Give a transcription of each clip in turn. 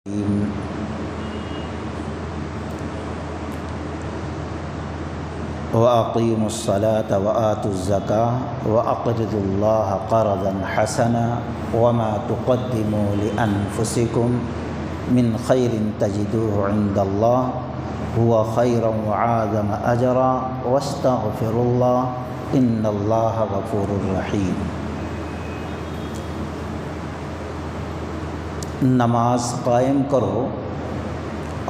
وَأَقِيمُوا الصَّلَاةَ وَآتُوا الزَّكَاةَ وَأَقْرِضُوا اللَّهَ قَرْضًا حَسَنًا وَمَا تُقَدِّمُوا لِأَنفُسِكُم مِّنْ خَيْرٍ تَجِدُوهُ عِندَ اللَّهِ هُوَ خَيْرًا وَأَعْظَمَ أَجْرًا وَاسْتَغْفِرُوا اللَّهَ إِنَّ اللَّهَ غَفُورٌ رحیم۔ نماز قائم کرو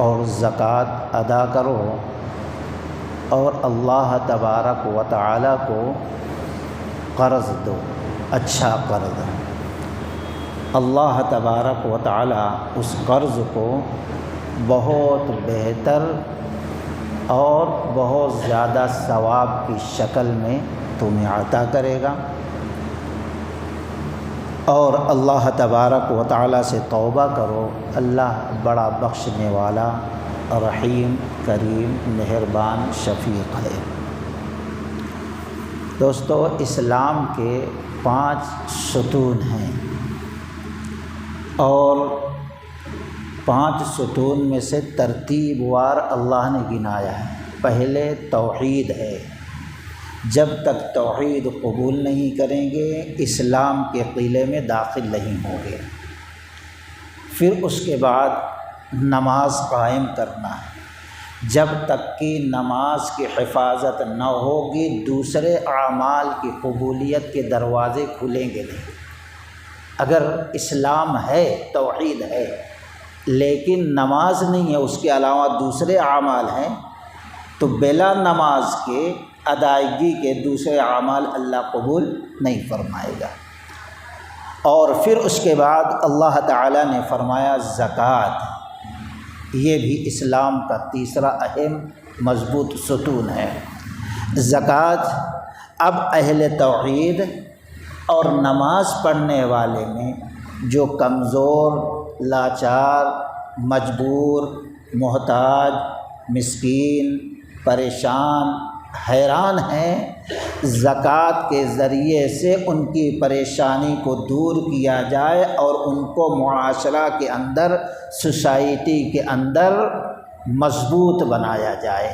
اور زکوٰۃ ادا کرو اور اللہ تبارک و تعالی کو قرض دو، اچھا قرض۔ اللہ تبارک و تعالی اس قرض کو بہت بہتر اور بہت زیادہ ثواب کی شکل میں تمہیں عطا کرے گا، اور اللہ تبارک و تعالی سے توبہ کرو، اللہ بڑا بخشنے والا رحیم کریم مہربان شفیق ہے۔ دوستو، اسلام کے 5 ستون ہیں، اور 5 ستون میں سے ترتیب وار اللہ نے گنایا ہے۔ پہلے توحید ہے، جب تک توحید قبول نہیں کریں گے اسلام کے قلعے میں داخل نہیں ہوں گے۔ پھر اس کے بعد نماز قائم کرنا ہے، جب تک کہ نماز کی حفاظت نہ ہوگی دوسرے اعمال کی قبولیت کے دروازے کھلیں گے نہیں۔ اگر اسلام ہے، توحید ہے، لیکن نماز نہیں ہے، اس کے علاوہ دوسرے اعمال ہیں، تو بلا نماز کے ادائیگی کے دوسرے اعمال اللہ قبول نہیں فرمائے گا۔ اور پھر اس کے بعد اللہ تعالیٰ نے فرمایا زکوٰۃ، یہ بھی اسلام کا تیسرا اہم مضبوط ستون ہے۔ زکوٰۃ اب اہل توحید اور نماز پڑھنے والے میں جو کمزور، لاچار، مجبور، محتاج، مسکین، پریشان، حیران ہیں، زکوٰۃ کے ذریعے سے ان کی پریشانی کو دور کیا جائے اور ان کو معاشرہ کے اندر، سوسائٹی کے اندر مضبوط بنایا جائے۔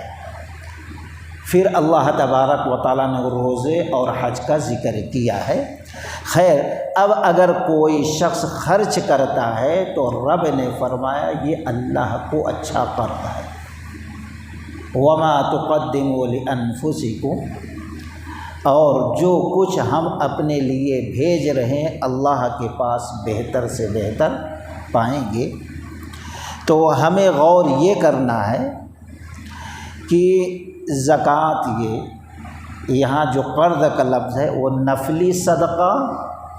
پھر اللہ تبارک و تعالیٰ نے روزے اور حج کا ذکر کیا ہے۔ خیر، اب اگر کوئی شخص خرچ کرتا ہے تو رب نے فرمایا یہ اللہ کو اچھا قرض ہے۔ وَمَا تُقَدِّمُوا لِأَنفُسِكُمْ، اور جو کچھ ہم اپنے لیے بھیج رہے ہیں اللہ کے پاس بہتر سے بہتر پائیں گے۔ تو ہمیں غور یہ کرنا ہے کہ زکوٰۃ، یہ یہاں جو قرض کا لفظ ہے وہ نفلی صدقہ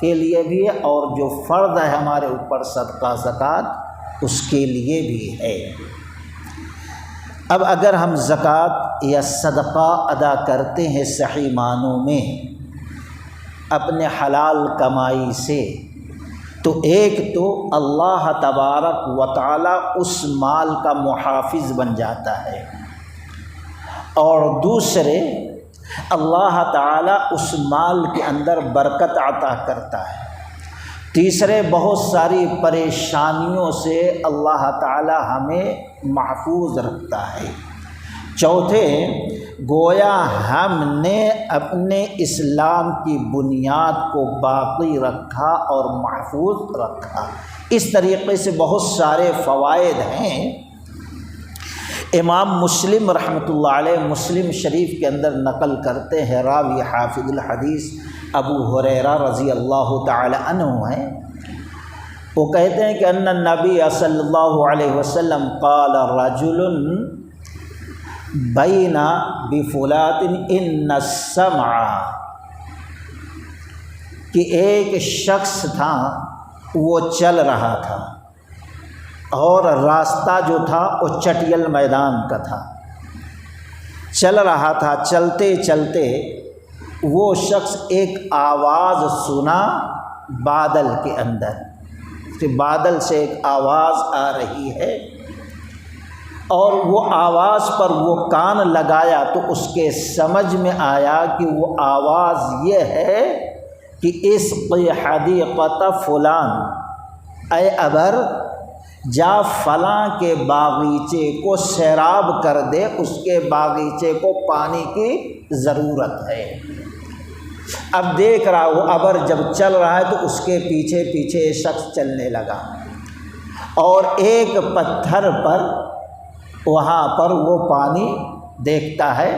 کے لیے بھی ہے، اور جو فرض ہے ہمارے اوپر صدقہ زکوٰۃ اس کے لیے بھی ہے۔ اب اگر ہم زکوٰۃ یا صدقہ ادا کرتے ہیں صحیح معنوں میں اپنے حلال کمائی سے، تو ایک تو اللہ تبارک و تعالی اس مال کا محافظ بن جاتا ہے، اور دوسرے اللہ تعالی اس مال کے اندر برکت عطا کرتا ہے، تیسرے بہت ساری پریشانیوں سے اللہ تعالی ہمیں محفوظ رکھتا ہے، چوتھے گویا ہم نے اپنے اسلام کی بنیاد کو باقی رکھا اور محفوظ رکھا۔ اس طریقے سے بہت سارے فوائد ہیں۔ امام مسلم رحمۃ اللہ علیہ مسلم شریف کے اندر نقل کرتے ہیں، راوی حافظ الحدیث ابو ہریرہ رضی اللہ تعالی عنہ ہیں، وہ کہتے ہیں کہ ان النبی صلی اللہ علیہ وسلم قال رجل بین بفلات ان السمع، کہ ایک شخص تھا وہ چل رہا تھا، اور راستہ جو تھا وہ چٹیل میدان کا تھا، چل رہا تھا، چلتے چلتے وہ شخص ایک آواز سنا بادل کے اندر، کہ بادل سے ایک آواز آ رہی ہے، اور وہ آواز پر وہ کان لگایا تو اس کے سمجھ میں آیا کہ وہ آواز یہ ہے کہ اسقی حدیقۃ فلان، اے ابر جا فلاں کے باغیچے کو سیراب کر دے، اس کے باغیچے کو پانی کی ضرورت ہے۔ اب دیکھ رہا وہ ابر جب چل رہا ہے تو اس کے پیچھے پیچھے شخص چلنے لگا، اور ایک پتھر پر وہاں پر وہ پانی دیکھتا ہے،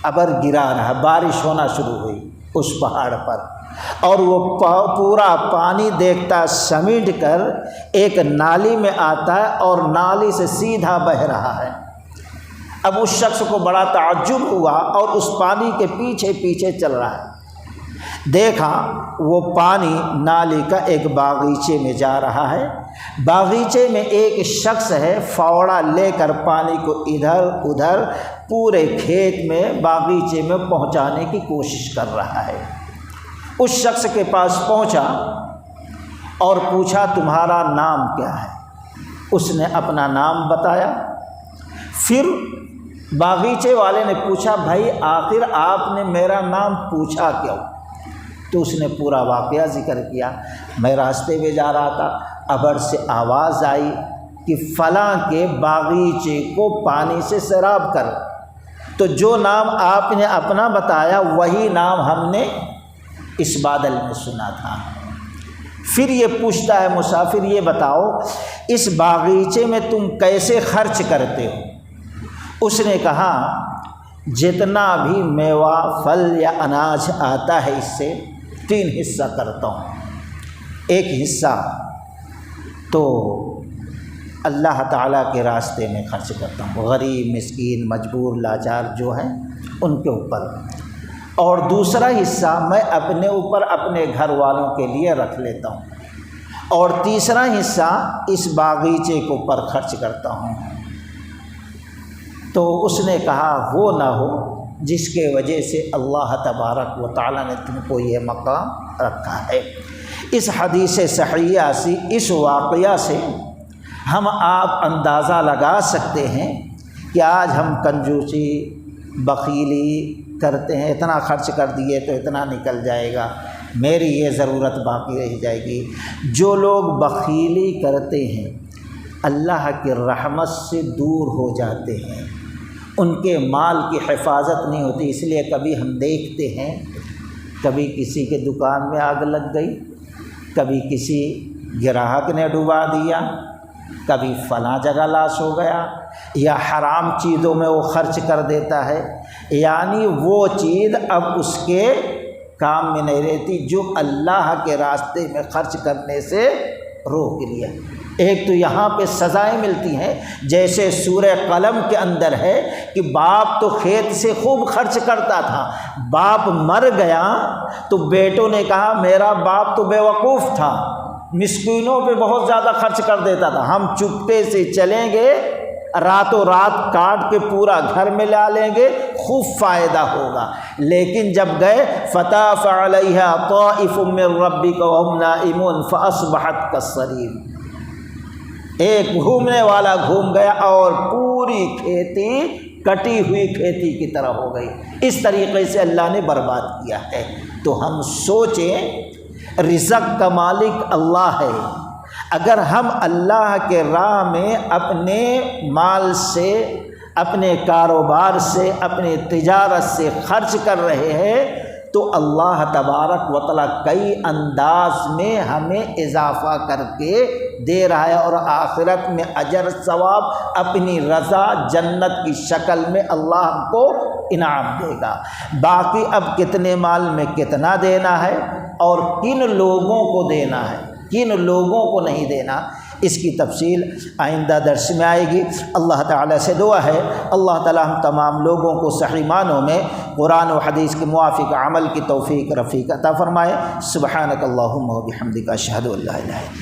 ابر گرا رہا، بارش ہونا شروع ہوئی اس پہاڑ پر، اور وہ پورا پانی دیکھتا سمیٹ کر ایک نالی میں آتا ہے اور نالی سے سیدھا بہہ رہا ہے۔ اب اس شخص کو بڑا تعجب ہوا اور اس پانی کے پیچھے پیچھے چل رہا ہے، دیکھا وہ پانی نالی کا ایک باغیچے میں جا رہا ہے، باغیچے میں ایک شخص ہے، فاوڑا لے کر پانی کو ادھر ادھر پورے کھیت میں باغیچے میں پہنچانے کی کوشش کر رہا ہے۔ اس شخص کے پاس پہنچا اور پوچھا تمہارا نام کیا ہے؟ اس نے اپنا نام بتایا۔ پھر باغیچے والے نے پوچھا بھائی آخر آپ نے میرا نام پوچھا کیوں؟ تو اس نے پورا واقعہ ذکر کیا، میں راستے میں جا رہا تھا، ابر سے آواز آئی کہ فلاں کے باغیچے کو پانی سے سیراب کر، تو جو نام آپ نے اپنا بتایا وہی نام ہم نے اس بادل میں سنا تھا۔ پھر یہ پوچھتا ہے مسافر یہ بتاؤ اس باغیچے میں تم کیسے خرچ کرتے ہو؟ اس نے کہا جتنا بھی میوہ پھل یا اناج آتا ہے اس سے 3 حصہ کرتا ہوں، ایک حصہ تو اللہ تعالیٰ کے راستے میں خرچ کرتا ہوں، غریب مسکین مجبور لاچار جو ہیں ان کے اوپر، اور دوسرا حصہ میں اپنے اوپر اپنے گھر والوں کے لیے رکھ لیتا ہوں، اور تیسرا حصہ اس باغیچے کے اوپر خرچ کرتا ہوں۔ تو اس نے کہا وہ نہ ہو جس کے وجہ سے اللہ تبارک و تعالیٰ نے تم کو یہ مقام رکھا ہے۔ اس حدیث صحیحہ سے، اس واقعہ سے ہم آپ اندازہ لگا سکتے ہیں کہ آج ہم کنجوسی بخیلی کرتے ہیں، اتنا خرچ کر دیے تو اتنا نکل جائے گا، میری یہ ضرورت باقی رہ جائے گی۔ جو لوگ بخیلی کرتے ہیں اللہ کی رحمت سے دور ہو جاتے ہیں، ان کے مال کی حفاظت نہیں ہوتی۔ اس لیے کبھی ہم دیکھتے ہیں کبھی کسی کے دکان میں آگ لگ گئی، کبھی کسی گراہک نے ڈبا دیا، کبھی فلاں جگہ لاش ہو گیا، یا حرام چیزوں میں وہ خرچ کر دیتا ہے، یعنی وہ چیز اب اس کے کام میں نہیں رہتی جو اللہ کے راستے میں خرچ کرنے سے روک لیا۔ ایک تو یہاں پہ سزائیں ملتی ہیں، جیسے سورہ قلم کے اندر ہے کہ باپ تو کھیت سے خوب خرچ کرتا تھا، باپ مر گیا تو بیٹوں نے کہا میرا باپ تو بیوقوف تھا، مسکینوں پہ بہت زیادہ خرچ کر دیتا تھا، ہم چپکے سے چلیں گے راتوں رات کاٹ کے پورا گھر میں لا لیں گے، خوب فائدہ ہوگا۔ لیکن جب گئے فطاف علیہا طائف من ربک وہم نائمون فاصبحت کالصریم، ایک گھومنے والا گھوم گیا اور پوری کھیتی کٹی ہوئی کھیتی کی طرح ہو گئی۔ اس طریقے سے اللہ نے برباد کیا ہے۔ تو ہم سوچیں رزق کا مالک اللہ ہے، اگر ہم اللہ کے راہ میں اپنے مال سے، اپنے کاروبار سے، اپنے تجارت سے خرچ کر رہے ہیں تو اللہ تبارک و تعالیٰ کئی انداز میں ہمیں اضافہ کر کے دے رہا ہے، اور آخرت میں اجر ثواب اپنی رضا جنت کی شکل میں اللہ ہم کو انعام دے گا۔ باقی اب کتنے مال میں کتنا دینا ہے اور کن لوگوں کو دینا ہے، کن لوگوں کو نہیں دینا، اس کی تفصیل آئندہ درس میں آئے گی۔ اللہ تعالیٰ سے دعا ہے اللہ تعالیٰ ہم تمام لوگوں کو صحیح معنوں میں قرآن و حدیث کے موافق عمل کی توفیق رفیق عطا فرمائے۔ سبحانک اللہم و بحمدک اشہد ان لا الہ الا انت